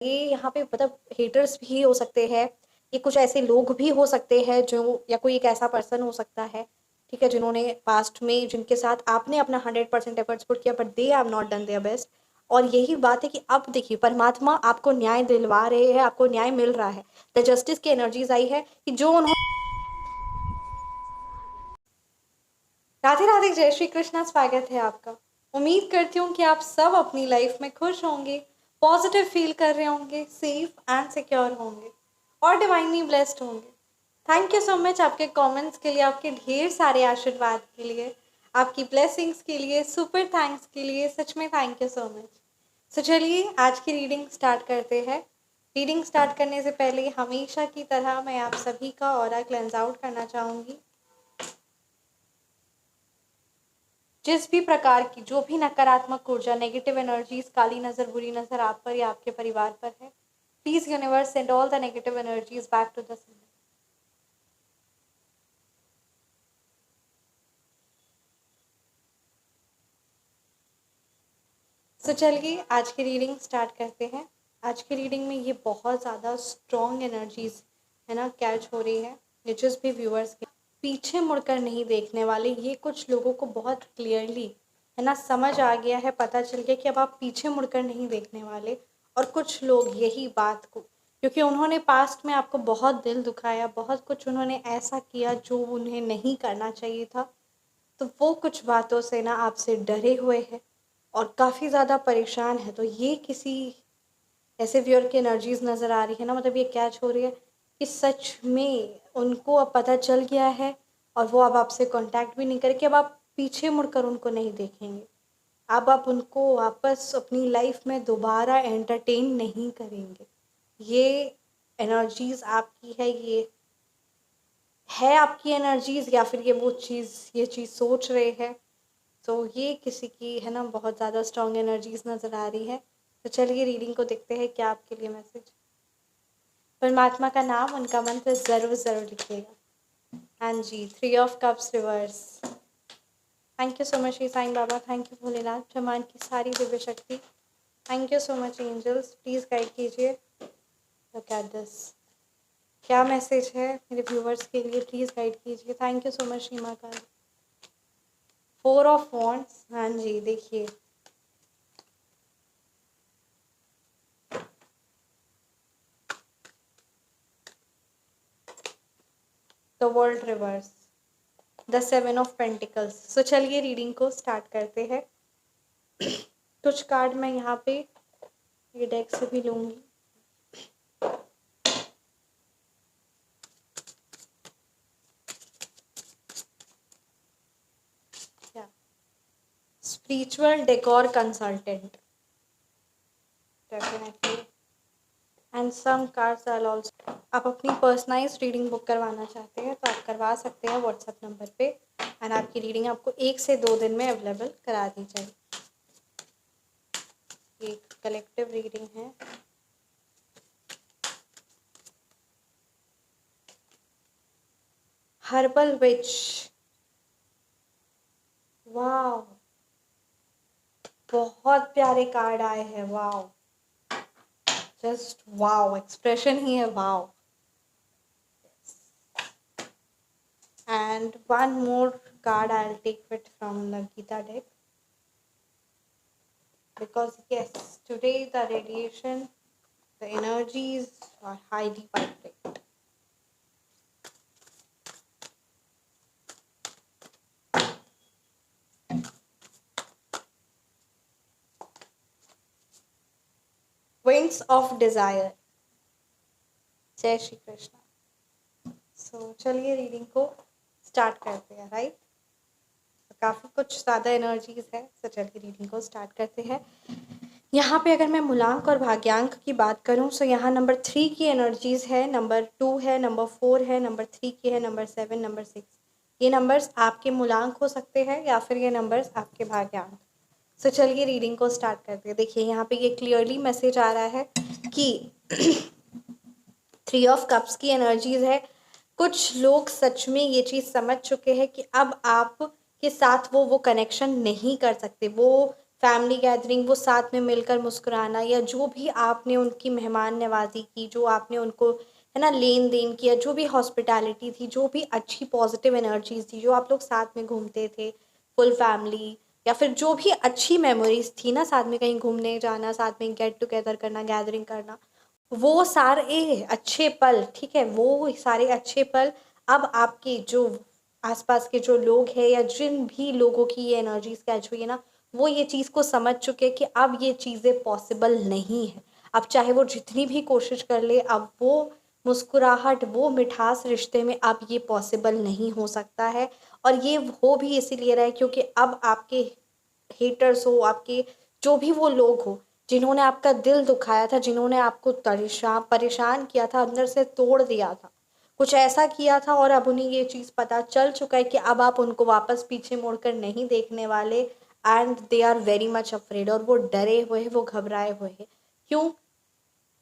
ये यहाँ पे मतलब हेटर्स भी हो सकते हैं, ये कुछ ऐसे लोग भी हो सकते हैं जो, या कोई एक ऐसा पर्सन हो सकता है, ठीक है, जिन्होंने पास्ट में जिनके साथ आपने अपना 100% एफर्ट्स पुट किया but they have not done their best. और यही बात है कि अब देखिए परमात्मा आपको न्याय दिलवा रहे हैं, आपको न्याय मिल रहा है। द जस्टिस की एनर्जीज आई है कि जो उन्होंने। राधे राधे, जय श्री कृष्णा, स्वागत है आपका। उम्मीद करती हूँ कि आप सब अपनी लाइफ में खुश होंगे, पॉजिटिव फील कर रहे होंगे, सेफ एंड सिक्योर होंगे और डिवाइनली ब्लेस्ड होंगे। थैंक यू सो मच आपके कमेंट्स के लिए, आपके ढेर सारे आशीर्वाद के लिए, आपकी ब्लेसिंग्स के लिए, सुपर थैंक्स के लिए, सच में थैंक यू सो मच। सो चलिए आज की रीडिंग स्टार्ट करते हैं। रीडिंग स्टार्ट करने से पहले हमेशा की तरह मैं आप सभी का ऑरा क्लेंस आउट करना चाहूँगी। जिस भी प्रकार की जो भी नकारात्मक ऊर्जा, नेगेटिव एनर्जीज, काली नज़र, बुरी नज़र आप पर या आपके परिवार पर है, please universe send all the negative energies back to the centre. So चलिए आज की रीडिंग स्टार्ट करते हैं। आज की रीडिंग में ये बहुत ज़्यादा स्ट्रॉन्ग एनर्जीज है ना कैच हो रही है। ये जिस भी व्यूअर्स के पीछे मुड़कर नहीं देखने वाले, ये कुछ लोगों को बहुत क्लियरली है ना समझ आ गया है, पता चल गया कि अब आप पीछे मुड़कर नहीं देखने वाले। और कुछ लोग यही बात को, क्योंकि उन्होंने पास्ट में आपको बहुत दिल दुखाया, बहुत कुछ उन्होंने ऐसा किया जो उन्हें नहीं करना चाहिए था, तो वो कुछ बातों से ना आपसे डरे हुए हैं और काफ़ी ज़्यादा परेशान है। तो ये किसी ऐसे व्यूअर की एनर्जीज नज़र आ रही है ना, मतलब ये कैच हो रही है कि सच में उनको अब पता चल गया है और वो अब आपसे कांटेक्ट भी नहीं करेंगे। अब आप पीछे मुड़कर उनको नहीं देखेंगे, अब आप उनको वापस अपनी लाइफ में दोबारा एंटरटेन नहीं करेंगे। ये एनर्जीज आपकी है, ये है आपकी एनर्जीज, या फिर ये चीज़ सोच रहे हैं। तो ये किसी की है ना बहुत ज़्यादा स्ट्रॉन्ग एनर्जीज नज़र आ रही है। तो चलिए रीडिंग को देखते हैं क्या आपके लिए मैसेज। परमात्मा का नाम, उनका मंत्र ज़रूर ज़रूर लिखिएगा। हाँ जी, 3 of cups reverse. Thank you so much Shri Sai Baba, thank you Bholenath, ब्रह्मांड की सारी दिव्य शक्ति, thank you so much angels, please guide कीजिए। लुक एट दिस, क्या मैसेज है मेरे व्यूवर्स के लिए, प्लीज़ गाइड कीजिए। Thank you so much Shri Mahakal. 4 of wands, हाँ जी देखिए, the world reverse, the 7 of pentacles. So चलिए रीडिंग को स्टार्ट करते हैं। कुछ कार्ड मैं यहाँ पे ये डेक से भी लूँगी। क्या, spiritual decor consultant, definitely, and some cards are also. आप अपनी पर्सनलाइज रीडिंग बुक करवाना चाहते हैं तो आप करवा सकते हैं व्हाट्सएप नंबर पे, एंड आपकी रीडिंग आपको 1 से 2 दिन में अवेलेबल करा दी जाएगी। एक कलेक्टिव रीडिंग है। हर्बल विच, वाह, बहुत प्यारे कार्ड आए हैं, वाह, जस्ट वाओ, एक्सप्रेशन ही है wow. And one more card I'll take it from the Gita deck, because yes, today the radiation, the energies are highly vibrant. Winds of Desire, जय श्री कृष्णा। सो चलिए रीडिंग को स्टार्ट करते हैं, right. काफ़ी कुछ ज़्यादा energies है, तो चलिए रीडिंग को स्टार्ट करते हैं। यहाँ पे अगर मैं मूलांक और भाग्यांक की बात करूँ तो यहाँ नंबर 3 की एनर्जीज है, नंबर 2 है, नंबर 4 है, नंबर 3 की है, नंबर 7, नंबर 6। ये नंबर्स आपके मूलांक हो सकते हैं या फिर ये नंबर्स आपके भाग्यांक। सो चलिए रीडिंग को स्टार्ट करते हैं। देखिए यहाँ पे ये क्लियरली मैसेज आ रहा है कि 3 ऑफ कप्स की एनर्जीज है। कुछ लोग सच में ये चीज़ समझ चुके हैं कि अब आप के साथ वो कनेक्शन नहीं कर सकते, वो फैमिली गैदरिंग, वो साथ में मिलकर मुस्कुराना, या जो भी आपने उनकी मेहमान नवाज़ी की, जो आपने उनको है ना लेन देन किया, जो भी हॉस्पिटैलिटी थी, जो भी अच्छी पॉजिटिव एनर्जीज थी, जो आप लोग साथ में घूमते थे फुल फैमिली, या फिर जो भी अच्छी मेमोरीज थी ना, साथ में कहीं घूमने जाना, साथ में गेट टुगेदर करना, गैदरिंग करना, वो सारे अच्छे पल, ठीक है, वो सारे अच्छे पल अब आपके जो आसपास के जो लोग हैं, या जिन भी लोगों की ये एनर्जीज कैच हुई है ना, वो ये चीज़ को समझ चुके हैं कि अब ये चीज़ें पॉसिबल नहीं है। अब चाहे वो जितनी भी कोशिश कर ले, अब वो मुस्कुराहट, वो मिठास रिश्ते में अब ये पॉसिबल नहीं हो सकता है। और ये हो भी इसीलिए रहा है क्योंकि अब आपके हेटर्स हो, आपके जो भी वो लोग हो, जिन्होंने आपका दिल दुखाया था, जिन्होंने आपको परेशान परेशान किया था, अंदर से तोड़ दिया था, कुछ ऐसा किया था, और अब उन्हें ये चीज़ पता चल चुका है कि अब आप उनको वापस पीछे मुड़कर नहीं देखने वाले। And they are very much afraid, और वो डरे हुए हैं, वो घबराए हुए हैं। क्यों?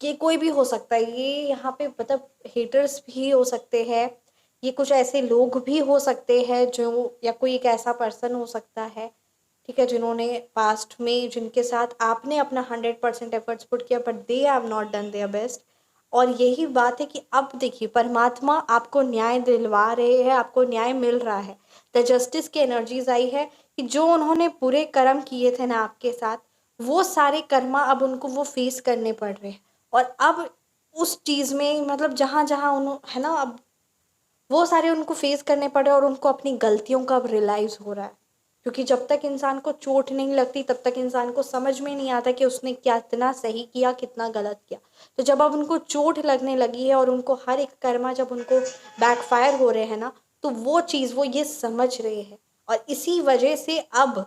ये कोई भी हो सकता है, ये यहाँ पे मतलब हेटर्स भी हो सकते हैं, ये कुछ ऐसे लोग भी हो सकते हैं जो, या कोई एक ऐसा पर्सन हो सकता है, ठीक है, जिन्होंने पास्ट में, जिनके साथ आपने अपना 100% एफर्ट्स पुट किया, but they have not done their best. और यही बात है कि अब देखिए, परमात्मा आपको न्याय दिलवा रहे हैं, आपको न्याय मिल रहा है। द जस्टिस की एनर्जीज आई है कि जो उन्होंने बुरे कर्म किए थे ना आपके साथ, वो सारे कर्मा अब उनको वो फेस करने पड़ रहे हैं। और अब उस चीज़ में मतलब जहाँ जहाँ उन्होंने है ना, अब वो सारे उनको फेस करने पड़े, और उनको अपनी गलतियों का अब रियलाइज़ हो रहा है। क्योंकि जब तक इंसान को चोट नहीं लगती, तब तक इंसान को समझ में नहीं आता कि उसने क्या कितना सही किया, कितना गलत किया। तो जब अब उनको चोट लगने लगी है, और उनको हर एक कर्मा जब उनको बैकफायर हो रहे हैं ना, तो वो चीज़ वो ये समझ रहे हैं। और इसी वजह से अब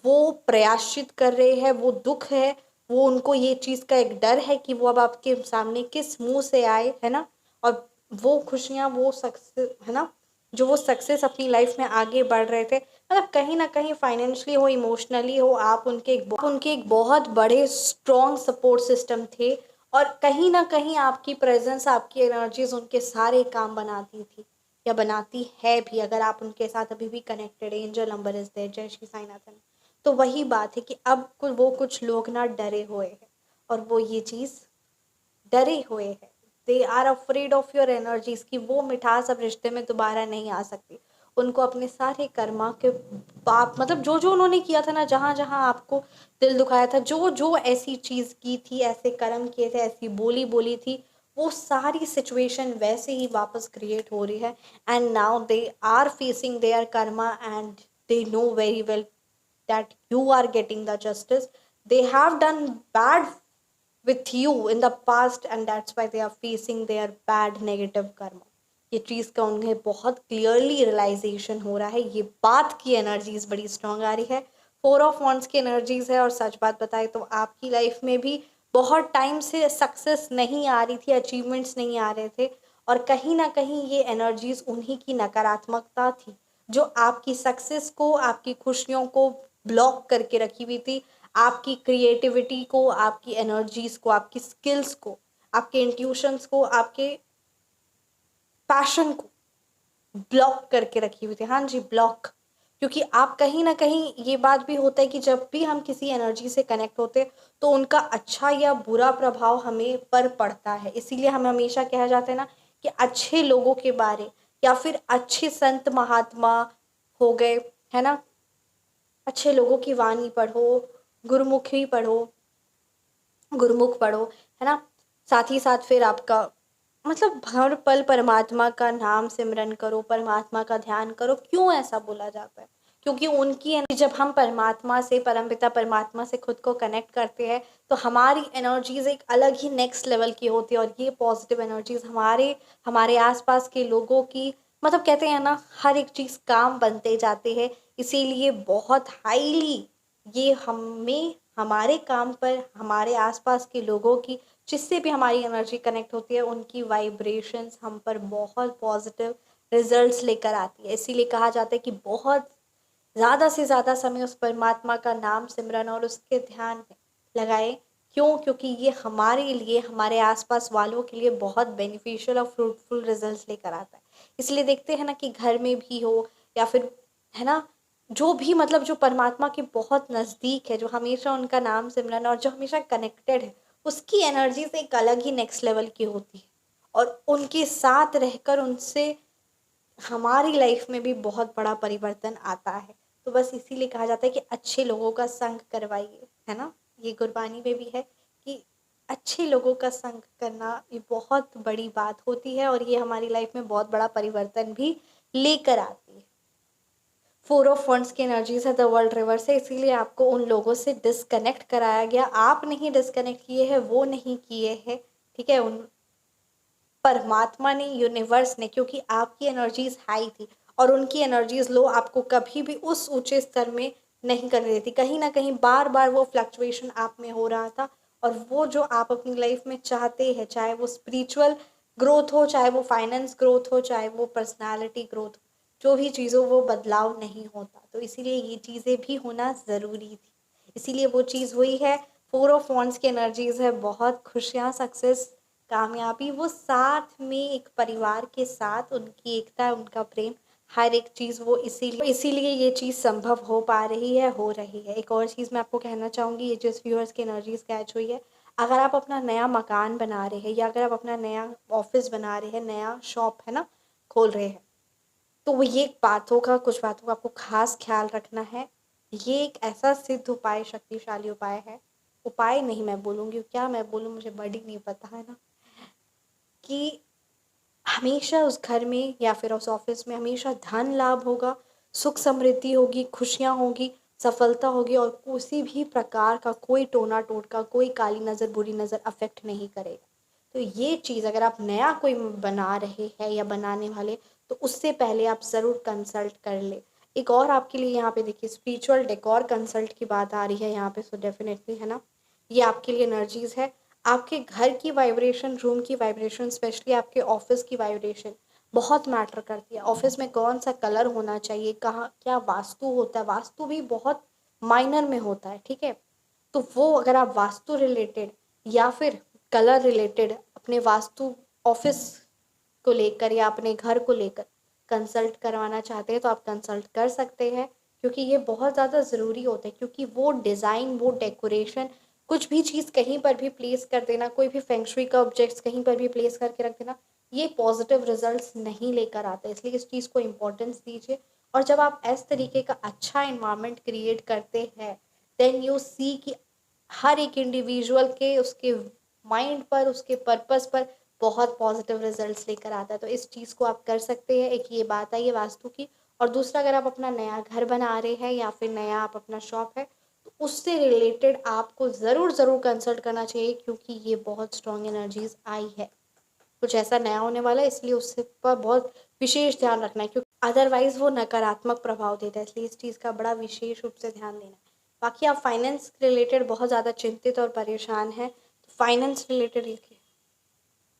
वो प्रयाश्चित कर रहे हैं, वो दुख है, वो उनको ये चीज़ का एक डर है कि वो अब आपके सामने किस मुंह से आए, है ना। और वो खुशियाँ, वो सक्सेस, है ना, जो वो सक्सेस अपनी लाइफ में आगे बढ़ रहे थे, मतलब कहीं ना कहीं फाइनेंशियली हो, इमोशनली हो, आप उनके एक बहुत बड़े स्ट्रॉन्ग सपोर्ट सिस्टम थे। और कहीं ना कहीं आपकी प्रेजेंस, आपकी एनर्जीज उनके सारे काम बनाती थी, या बनाती है भी, अगर आप उनके साथ अभी भी कनेक्टेड है। एंजल नंबर इज देयर, जय श्री साईनाथन। तो वही बात है कि अब वो कुछ लोग ना डरे हुए हैं, और वो ये चीज़ डरे हुए हैं, they are afraid of your energies, की वो मिठास अब रिश्ते में दोबारा नहीं आ सकती। उनको अपने सारे कर्मा के पाप, मतलब जो जो उन्होंने किया था ना, जहाँ जहाँ आपको दिल दुखाया था, जो जो ऐसी चीज़ की थी, ऐसे कर्म किए थे, ऐसी बोली बोली थी, वो सारी सिचुएशन वैसे ही वापस क्रिएट हो रही है। And now they are facing their karma, and they know very well that you are getting the justice. They have done bad with you in the past, and that's why they are facing their bad negative karma. ये चीज़ का उन्हें बहुत clearly realisation हो रहा है, ये बात की एनर्जीज बड़ी स्ट्रांग आ रही है। 4 ऑफ वॉन्ड्स की एनर्जीज है, और सच बात बताए तो आपकी लाइफ में भी बहुत टाइम से सक्सेस नहीं आ रही थी, अचीवमेंट्स नहीं आ रहे थे, और कहीं ना कहीं ये एनर्जीज उन्हीं की नकारात्मकता थी, जो आपकी सक्सेस को, आपकी खुशियों को ब्लॉक करके रखी हुई थी, आपकी क्रिएटिविटी को, आपकी एनर्जीज को, आपकी स्किल्स को, आपके इंट्यूशंस को, आपके पैशन को ब्लॉक करके रखी हुई थी। हाँ जी, ब्लॉक। क्योंकि आप कहीं ना कहीं, ये बात भी होता है कि जब भी हम किसी एनर्जी से कनेक्ट होते, तो उनका अच्छा या बुरा प्रभाव हमें पर पड़ता है। इसीलिए हम हमेशा कहा जाता है ना कि अच्छे लोगों के बारे, या फिर अच्छे संत महात्मा हो गए, है ना, अच्छे लोगों की वाणी पढ़ो, गुरुमुखी पढ़ो, गुरुमुख पढ़ो, है ना। साथ ही साथ फिर आपका मतलब हर पल परमात्मा का नाम सिमरन करो, परमात्मा का ध्यान करो। क्यों ऐसा बोला जाता है? क्योंकि उनकी जब हम परमात्मा से, परमपिता परमात्मा से खुद को कनेक्ट करते हैं, तो हमारी एनर्जीज एक अलग ही नेक्स्ट लेवल की होती है, और ये पॉजिटिव एनर्जीज हमारे हमारे आसपास के लोगों की, मतलब कहते हैं ना, हर एक चीज़ काम बनते जाते हैं। इसीलिए बहुत हाईली ये हमें, हमारे काम पर, हमारे आसपास के लोगों की, जिससे भी हमारी एनर्जी कनेक्ट होती है, उनकी वाइब्रेशंस हम पर बहुत पॉजिटिव रिजल्ट्स लेकर आती है। इसीलिए कहा जाता है कि बहुत ज़्यादा से ज़्यादा समय उस परमात्मा का नाम सिमरन और उसके ध्यान में लगाएं। क्यों? क्योंकि ये हमारे लिए, हमारे आसपास वालों के लिए बहुत बेनिफिशियल और फ्रूटफुल रिजल्ट्स लेकर आता है। इसलिए देखते हैं ना कि घर में भी हो, या फिर, है ना, जो भी मतलब जो परमात्मा के बहुत नज़दीक है, जो हमेशा उनका नाम सिमरन और जो हमेशा कनेक्टेड है, उसकी एनर्जीज एक अलग ही नेक्स्ट लेवल की होती है। और उनके साथ रहकर उनसे हमारी लाइफ में भी बहुत बड़ा परिवर्तन आता है। तो बस इसीलिए कहा जाता है कि अच्छे लोगों का संग करवाइए, है ना। ये गुरबानी में भी है कि अच्छे लोगों का संग करना ये बहुत बड़ी बात होती है और ये हमारी लाइफ में बहुत बड़ा परिवर्तन भी लेकर आती है। फोर ऑफ वंड्स की एनर्जीज है, द वर्ल्ड रिवर्स है, इसीलिए आपको उन लोगों से डिस्कनेक्ट कराया गया। आप नहीं डिस्कनेक्ट किए हैं, वो नहीं किए हैं, ठीक है, उन परमात्मा ने, यूनिवर्स ने, क्योंकि आपकी एनर्जीज हाई थी और उनकी एनर्जीज लो आपको कभी भी उस ऊंचे स्तर में नहीं करने देती। कहीं ना कहीं बार बार वो फ्लक्चुएशन आप में हो रहा था और वो जो आप अपनी लाइफ में चाहते हैं, चाहे वो स्पिरिचुअल ग्रोथ हो, चाहे वो फाइनेंस ग्रोथ हो, चाहे वो पर्सनालिटी ग्रोथ हो, जो भी चीज़ हो वो बदलाव नहीं होता। तो इसीलिए ये चीज़ें भी होना ज़रूरी थी, इसीलिए वो चीज़ हुई है। फोर ऑफ वॉन्ड्स की एनर्जीज है, बहुत खुशियाँ, सक्सेस, कामयाबी, वो साथ में एक परिवार के साथ उनकी एकता, उनका प्रेम, हर एक चीज़ वो इसीलिए ये चीज़ संभव हो पा रही है, हो रही है। एक और चीज़ मैं आपको कहना चाहूँगी, ये जो व्यूअर्स की एनर्जीज कैच हुई है, अगर आप अपना नया मकान बना रहे हैं या अगर आप अपना नया ऑफिस बना रहे हैं, नया शॉप है ना खोल रहे हैं, तो वो ये बातों का, कुछ बातों का आपको खास ख्याल रखना है। ये एक ऐसा सिद्ध उपाय, शक्तिशाली उपाय है, उपाय नहीं मैं बोलूँगी, क्या मैं बोलूँ मुझे बड़ी नहीं पता है ना, कि हमेशा उस घर में या फिर उस ऑफिस में हमेशा धन लाभ होगा, सुख समृद्धि होगी, खुशियाँ होगी, सफलता होगी और किसी भी प्रकार का कोई टोना टोटका, कोई काली नज़र, बुरी नज़र अफेक्ट नहीं करेगा। तो ये चीज़ अगर आप नया कोई बना रहे हैं या बनाने वाले, तो उससे पहले आप ज़रूर कंसल्ट कर ले। एक और आपके लिए यहाँ पे देखिए, स्पिरिचुअल डेकोर कंसल्ट की बात आ रही है यहाँ पे, सो डेफिनेटली है ना, ये आपके लिए एनर्जीज है। आपके घर की वाइब्रेशन, रूम की वाइब्रेशन, स्पेशली आपके ऑफिस की वाइब्रेशन बहुत मैटर करती है। ऑफिस में कौन सा कलर होना चाहिए, कहाँ क्या वास्तु होता है, वास्तु भी बहुत माइनर में होता है, ठीक है। तो वो अगर आप वास्तु रिलेटेड या फिर कलर रिलेटेड अपने वास्तु, ऑफिस को लेकर या अपने घर को लेकर कंसल्ट करवाना चाहते हैं, तो आप कंसल्ट कर सकते हैं, क्योंकि ये बहुत ज़्यादा ज़रूरी होता है। क्योंकि वो डिज़ाइन, वो डेकोरेशन, कुछ भी चीज़ कहीं पर भी प्लेस कर देना, कोई भी फेंगशुई का ऑब्जेक्ट्स कहीं पर भी प्लेस करके रख देना, ये पॉजिटिव रिजल्ट्स नहीं लेकर आता, इसलिए इस चीज़ को इम्पोर्टेंस दीजिए। और जब आप इस तरीके का अच्छा इन्वायरमेंट क्रिएट करते हैं, देन यू सी कि हर एक इंडिविजुअल के, उसके माइंड पर, उसके पर्पस पर बहुत पॉजिटिव रिजल्ट्स लेकर आता है। तो इस चीज़ को आप कर सकते हैं। एक ये बात आई है वास्तु की, और दूसरा, अगर आप अपना नया घर बना रहे हैं या फिर नया आप अपना शॉप है, तो उससे रिलेटेड आपको ज़रूर ज़रूर कंसल्ट करना चाहिए, क्योंकि ये बहुत स्ट्रॉन्ग एनर्जीज आई है, कुछ ऐसा नया होने वाला है, इसलिए उससे पर बहुत विशेष ध्यान रखना है, क्योंकि अदरवाइज वो नकारात्मक प्रभाव देता है, इसलिए इस चीज़ का बड़ा विशेष रूप से ध्यान देना है। बाकी आप फाइनेंस रिलेटेड बहुत ज़्यादा चिंतित और परेशान हैं, तो फाइनेंस रिलेटेड देखिए,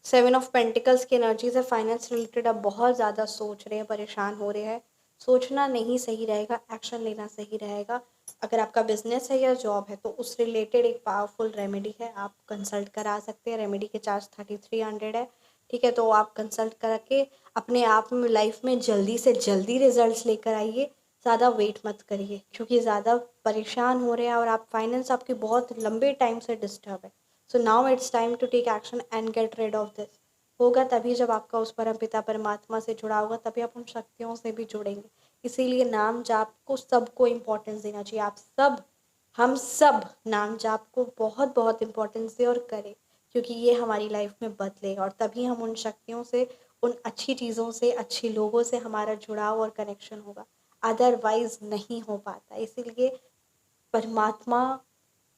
सेवन ऑफ पेंटिकल्स की एनर्जीज है, फाइनेंस रिलेटेड आप बहुत ज़्यादा सोच रहे हैं, परेशान हो रहे हैं। सोचना नहीं सही रहेगा, एक्शन लेना सही रहेगा। अगर आपका बिजनेस है या जॉब है, तो उस रिलेटेड एक पावरफुल रेमेडी है, आप कंसल्ट करा सकते हैं। रेमेडी के चार्ज 3300 है, ठीक है। तो आप कंसल्ट करके अपने आप में, लाइफ में जल्दी से जल्दी रिजल्ट्स लेकर आइए। ज़्यादा वेट मत करिए, क्योंकि ज़्यादा परेशान हो रहे हैं और आप, फाइनेंस आपकी बहुत लंबे टाइम से डिस्टर्ब है। So now it's time to take action and get rid of this. होगा तभी जब आपका उस परम पिता परमात्मा से जुड़ा होगा, तभी आप उन शक्तियों से भी जुड़ेंगे। इसीलिए नाम जाप को सबको इम्पोर्टेंस देना चाहिए। आप सब, हम सब नाम जाप को बहुत बहुत इम्पोर्टेंस दें और करें, क्योंकि ये हमारी लाइफ में बदलेगा और तभी हम उन शक्तियों से, उन अच्छी चीज़ों से, अच्छे लोगों से हमारा जुड़ाव और कनेक्शन होगा। अदरवाइज नहीं हो पाता। इसीलिए परमात्मा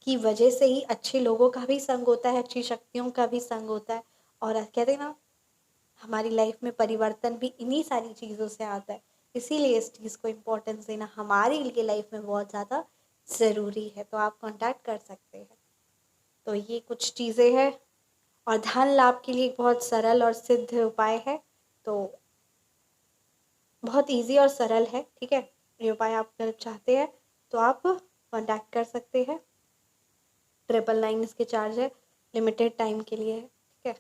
की वजह से ही अच्छे लोगों का भी संग होता है, अच्छी शक्तियों का भी संग होता है। और कहते हैं ना, हमारी लाइफ में परिवर्तन भी इन्हीं सारी चीज़ों से आता है। इसीलिए इस चीज़ को इम्पोर्टेंस देना हमारे लिए लाइफ में बहुत ज़्यादा ज़रूरी है। तो आप कांटेक्ट कर सकते हैं। तो ये कुछ चीज़ें हैं। और धन लाभ के लिए एक बहुत सरल और सिद्ध उपाय है, तो बहुत इजी और सरल है, ठीक है। ये उपाय आप अगर चाहते हैं तो आप कांटेक्ट कर सकते हैं। 999 इसके चार्ज है, लिमिटेड टाइम के लिए है, ठीक है।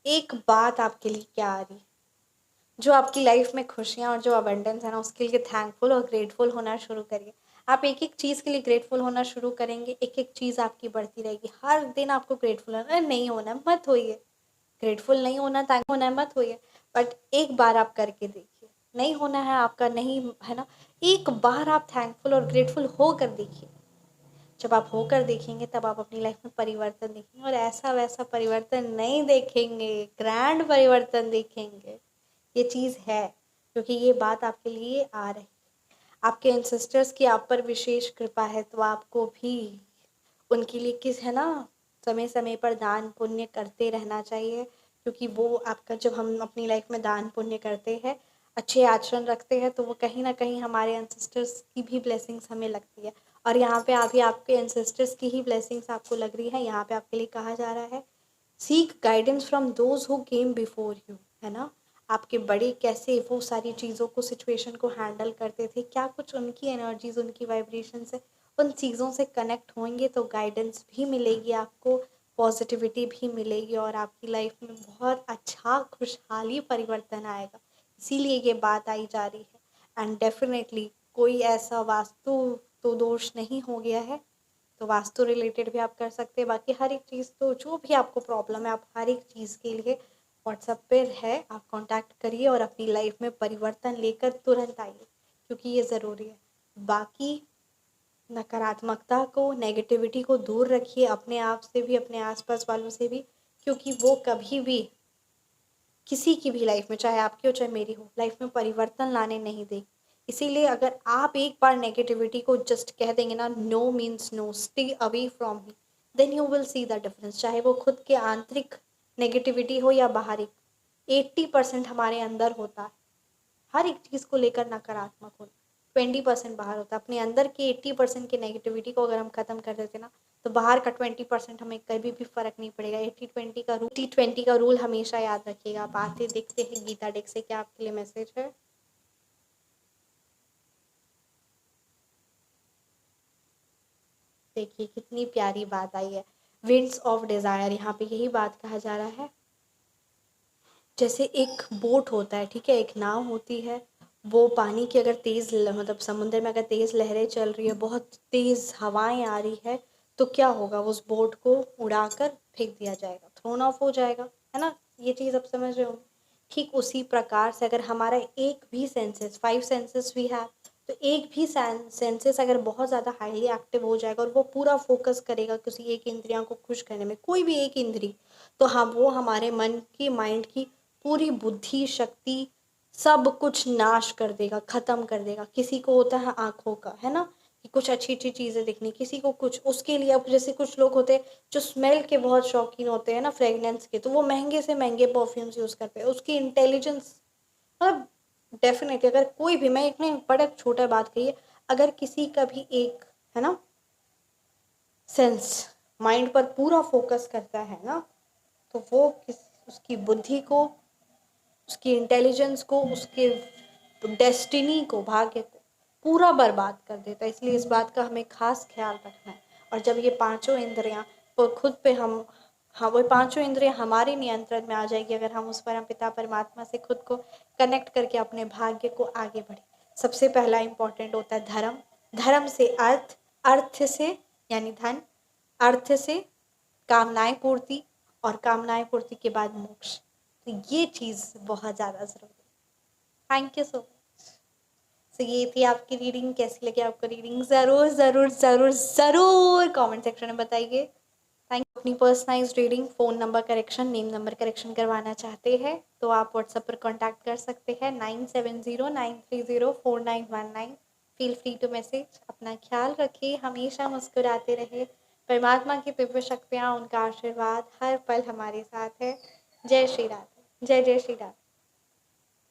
एक बात आपके लिए क्या आ रही है, जो आपकी लाइफ में खुशियाँ और जो अबंडेंस है ना, उसके लिए थैंकफुल और ग्रेटफुल होना शुरू करिए। आप एक एक चीज़ के लिए ग्रेटफुल होना शुरू करेंगे, एक एक चीज़ आपकी बढ़ती रहेगी। हर दिन आपको ग्रेटफुल होना है, नहीं होना है, मत होइए। ग्रेटफुल नहीं होना, थैंक होना है, मत होइए। बट एक बार आप करके देखिए। नहीं होना है आपका, नहीं है ना, एक बार आप थैंकफुल और ग्रेटफुल होकर देखिए। जब आप होकर देखेंगे तब आप अपनी लाइफ में परिवर्तन देखेंगे, और ऐसा वैसा परिवर्तन नहीं देखेंगे, ग्रैंड परिवर्तन देखेंगे। ये चीज़ है, क्योंकि ये बात आपके लिए आ रही है। आपके एंसेस्टर्स की आप पर विशेष कृपा है, तो आपको भी उनके लिए किस है ना, समय समय पर दान पुण्य करते रहना चाहिए। क्योंकि वो आपका, जब हम अपनी लाइफ में दान पुण्य करते हैं, अच्छे आचरण रखते हैं, तो वो कहीं ना कहीं हमारे एंसेस्टर्स की भी ब्लेसिंग्स हमें लगती है। और यहाँ पे अभी आपके एंसेस्टर्स की ही ब्लेसिंग्स आपको लग रही है। यहाँ पे आपके लिए कहा जा रहा है, seek guidance from those who came before you, है ना। आपके बड़े कैसे वो सारी चीज़ों को, सिचुएशन को हैंडल करते थे, क्या कुछ उनकी एनर्जीज, उनकी वाइब्रेशन से, उन चीज़ों से कनेक्ट होंगे तो गाइडेंस भी मिलेगी आपको, पॉजिटिविटी भी मिलेगी, और आपकी लाइफ में बहुत अच्छा खुशहाली परिवर्तन आएगा। इसीलिए ये बात आई जा रही है। एंड डेफिनेटली कोई ऐसा वास्तु तो दोष नहीं हो गया है, तो वास्तु रिलेटेड भी आप कर सकते हैं। बाकी हर एक चीज़, तो जो भी आपको प्रॉब्लम है, आप हर एक चीज़ के लिए व्हाट्सएप पे है, आप कांटेक्ट करिए और अपनी लाइफ में परिवर्तन लेकर तुरंत आइए, क्योंकि ये ज़रूरी है। बाकी नकारात्मकता को, नेगेटिविटी को दूर रखिए, अपने आप से भी, अपने आसपास वालों से भी, क्योंकि वो कभी भी किसी की भी लाइफ में, चाहे आपकी हो चाहे मेरी हो, लाइफ में परिवर्तन लाने नहीं देगी। इसीलिए अगर आप एक बार नेगेटिविटी को जस्ट कह देंगे ना, no means no, stay away from me, then you will see the difference. चाहे वो खुद के आंतरिक नेगेटिविटी हो या बाहरी, 80% हमारे अंदर होता है। हर एक चीज़ को लेकर नकारात्मक होना, 20% बाहर होता है। अपने अंदर के 80% की नेगेटिविटी को अगर हम खत्म कर देते ना, तो बाहर का 20% हमें कभी भी फर्क नहीं पड़ेगा। 80-20 का रूल हमेशा याद रखिएगा। आप आते देखते हैं गीता डेक से, क्या आपके लिए मैसेज है? देखिए कितनी प्यारी बात आई है, विंड्स ऑफ डिजायर। यहाँ पे यही बात कहा जा रहा है, जैसे एक बोट होता है, ठीक है, एक नाव होती है, वो पानी की अगर तेज़ मतलब समुद्र में अगर तेज़ लहरें चल रही है, बहुत तेज़ हवाएं आ रही है, तो क्या होगा, उस बोट को उड़ाकर फेंक दिया जाएगा, थ्रोन ऑफ हो जाएगा, है ना। ये चीज़ आप समझ रहे हो। ठीक उसी प्रकार से अगर हमारा एक भी सेंसेस, 5 सेंसेस वी हैव, तो एक भी सेंसेस अगर बहुत ज़्यादा हाईली एक्टिव हो जाएगा और वो पूरा फोकस करेगा किसी एक इंद्रियों को खुश करने में, कोई भी एक इंद्री, तो हम वो हमारे मन की, माइंड की पूरी बुद्धि शक्ति सब कुछ नाश कर देगा, खत्म कर देगा। किसी को होता है आंखों का, है ना, कि कुछ अच्छी अच्छी चीज़ें दिखनी, किसी को कुछ, उसके लिए अब जैसे कुछ लोग होते हैं जो स्मेल के बहुत शौकीन होते हैं ना, फ्रेगनेंस के, तो वो महंगे से महंगे परफ्यूम्स यूज़ करते हैं। उसकी इंटेलिजेंस, मतलब डेफिनेटली अगर कोई भी, मैं एक नहीं बड़ा छोटा बात कही है, अगर किसी का भी एक, है ना, सेंस माइंड पर पूरा फोकस करता है ना, तो वो उसकी बुद्धि को, उसकी इंटेलिजेंस को, उसके डेस्टिनी को, भाग्य को पूरा बर्बाद कर देता है। इसलिए इस बात का हमें खास ख्याल रखना है। और जब ये पांचों इंद्रियां वो खुद पे हम, हाँ, वो पांचों इंद्रियां हमारे नियंत्रण में आ जाएगी, अगर हम उस परम पिता परमात्मा से खुद को कनेक्ट करके अपने भाग्य को आगे बढ़े। सबसे पहला इंपॉर्टेंट होता है धर्म, धर्म से अर्थ, अर्थ से यानी धन, अर्थ से कामनाएं पूर्ति, और कामनाएं पूर्ति के बाद मोक्ष। तो ये चीज़ बहुत ज़्यादा ज़रूरी है। Thank you so much. So ये थी आपकी रीडिंग। कैसी लगी आपको रीडिंग, ज़रूर ज़रूर ज़रूर ज़रूर कमेंट सेक्शन में बताइए। Thank you. अपनी personalise reading, phone number correction, name number correction करवाना चाहते हैं तो आप व्हाट्सएप पर कॉन्टैक्ट कर सकते हैं, 9709304919। Feel free to message. अपना ख्याल रखिए, हमेशा मुस्कुराते रहे। परमात्मा की दिव्य शक्तियाँ, उनका आशीर्वाद हर पल हमारे साथ है। जय श्री राधे, जय जय श्री राधे।